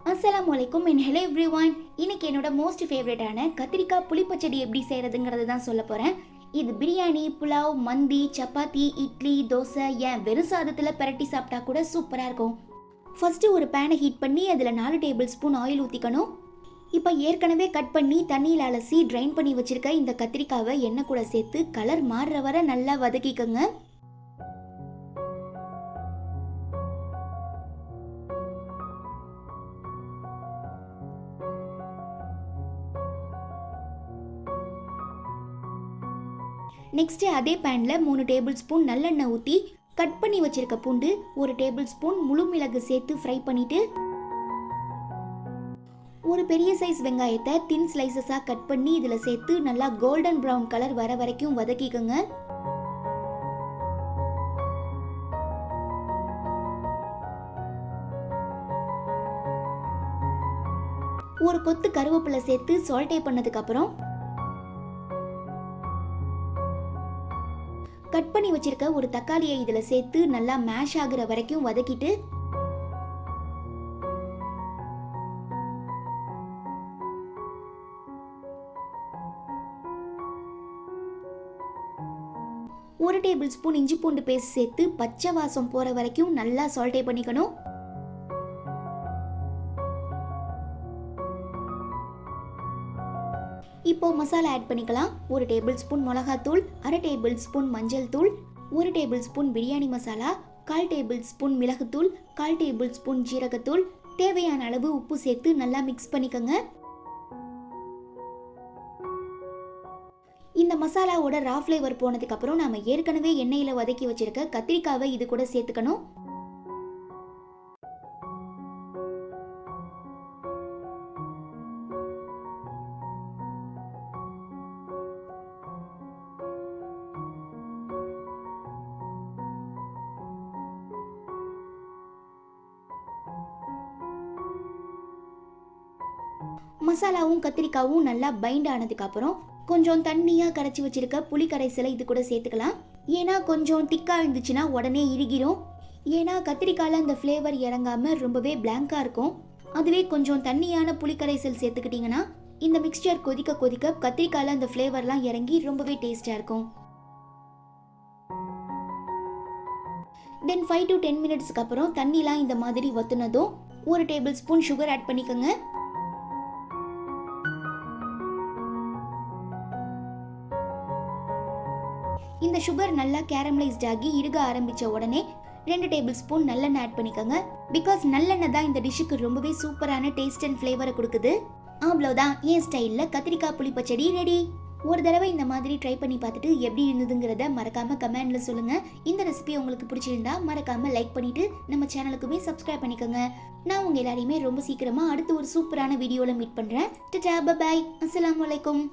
அஸ்ஸலாமு அலைக்கும் and hello everyone. இன்னைக்கு என்னோட மோஸ்ட் ஃபேவரட்டான கத்திரிக்காய் புளிப்பச்சடி எப்படி செய்கிறதுங்கிறது தான் சொல்ல போகிறேன். இது பிரியாணி, புலாவ், மந்தி, சப்பாத்தி, இட்லி, தோசை, ஏன் வெறும் சாதத்தில் பரட்டி சாப்பிட்டா கூட சூப்பராக இருக்கும். ஃபஸ்ட்டு ஒரு பேனை ஹீட் பண்ணி அதில் 4 டேபிள் ஸ்பூன் ஆயில் ஊற்றிக்கணும். இப்போ ஏற்கனவே கட் பண்ணி தண்ணியில் அலசி ட்ரைன் பண்ணி வச்சுருக்க இந்த கத்திரிக்காவை எண்ணெய் கூட சேர்த்து கலர் மாறுற வரை நல்லா வதக்கிக்கோங்க. நெக்ஸ்ட்டு அதே பேனில் 3 டேபிள் ஸ்பூன் நல்லெண்ணெய் ஊற்றி கட் பண்ணி வச்சுருக்க பூண்டு, 1 டேபிள் ஸ்பூன் முழு மிளகு சேர்த்து ஃப்ரை பண்ணிவிட்டு ஒரு பெரிய சைஸ் வெங்காயத்தை தின் ஸ்லைசஸாக கட் பண்ணி இதில் சேர்த்து நல்லா கோல்டன் ப்ரௌன் கலர் வர வரைக்கும் வதக்கிக்கோங்க. ஒரு கொத்து கருவேப்பிலை சேர்த்து சால்டே பண்ணதுக்கப்புறம் கட் பண்ணி வச்சிருக்க ஒரு தக்காளியை இதில் சேர்த்து நல்லா மேஷ் ஆகுற வரைக்கும் வதக்கிட்டு ஒரு டேபிள் ஸ்பூன் இஞ்சி பூண்டு பேஸ்ட் சேர்த்து பச்சை வாசம் போற வரைக்கும் நல்லா சால்டே பண்ணிக்கணும். இப்போ மசாலா ஆட் பண்ணிக்கலாம். 1 டேபிள் ஸ்பூன் மிளகாத்தூள், 1/2 டேபிள் ஸ்பூன் மஞ்சள் தூள், 1 table spoon biryani masala, 1/4 table spoon மிளகுத்தூள், 1/4 டேபிள் ஸ்பூன் ஜீரகத்தூள், தேவையான அளவு உப்பு சேர்த்து நல்லா மிக்ஸ் பண்ணிக்கோங்க. இந்த மசாலாவோட ரா ஃப்ளேவர் போனதுக்கு அப்புறம் நாம ஏற்கனவே எண்ணெயில வதக்கி வச்சிருக்க கத்திரிக்காவை இது கூட சேர்த்துக்கணும். மசாலாவும் கத்திரிக்காவும் நல்லா பைண்ட் ஆனதுக்கு அப்புறம் கொஞ்சம் தண்ணியாக கரைச்சி வச்சிருக்க புளி கரைசலை இது கூட சேர்த்துக்கலாம். ஏன்னா கொஞ்சம் திக்காக இருந்துச்சுன்னா உடனே இறுகிடும். ஏன்னா கத்திரிக்காயில் அந்த ஃப்ளேவர் இறங்காம ரொம்பவே பிளாங்காக இருக்கும். அதுவே கொஞ்சம் தண்ணியான புளி கரைசல் சேர்த்துக்கிட்டிங்கன்னா இந்த மிக்ஸ்சர் கொதிக்க கொதிக்க கத்திரிக்காயில் அந்த ஃப்ளேவர்லாம் இறங்கி ரொம்பவே டேஸ்டாக இருக்கும். தென் 5 to 10 மினிட்ஸ்க்கு அப்புறம் தண்ணிலாம் இந்த மாதிரி வத்துனதும் 1 டேபிள் ஸ்பூன் சுகர் ஆட் பண்ணிக்கோங்க. இந்த சுகர் நல்லா கேரமலைஸ்ட் ஆகி இருக ஆரம்பிச்ச உடனே 2 டேபிள் ஸ்பூன் நல்லெண்ணெய் ஆட் பண்ணிக்கோங்க. பிகாஸ் நல்லெண்ணெய் தான் இந்த டிஷ்ஷுக்கு ரொம்பவே சூப்பரான டேஸ்ட் அண்ட் ஃப்ளேவரை கொடுக்குது. அவ்வளோதான், என் ஸ்டைலில் கத்திரிக்காய் புளி பச்சடி ரெடி. ஒரு தடவை இந்த மாதிரி ட்ரை பண்ணி பார்த்துட்டு எப்படி இருந்ததுங்கிறத மறக்காம கமெண்ட்ல சொல்லுங்க. இந்த ரெசிபி உங்களுக்கு பிடிச்சிருந்தா மறக்காம லைக் பண்ணிட்டு நம்ம சேனலுக்குமே சப்ஸ்கிரைப் பண்ணிக்கோங்க. நான் உங்க எல்லாரையுமே ரொம்ப சீக்கிரமா அடுத்து ஒரு சூப்பரான வீடியோல மீட் பண்றேன். டாடா, பை பை, அஸ்ஸலாமு அலைக்கும்.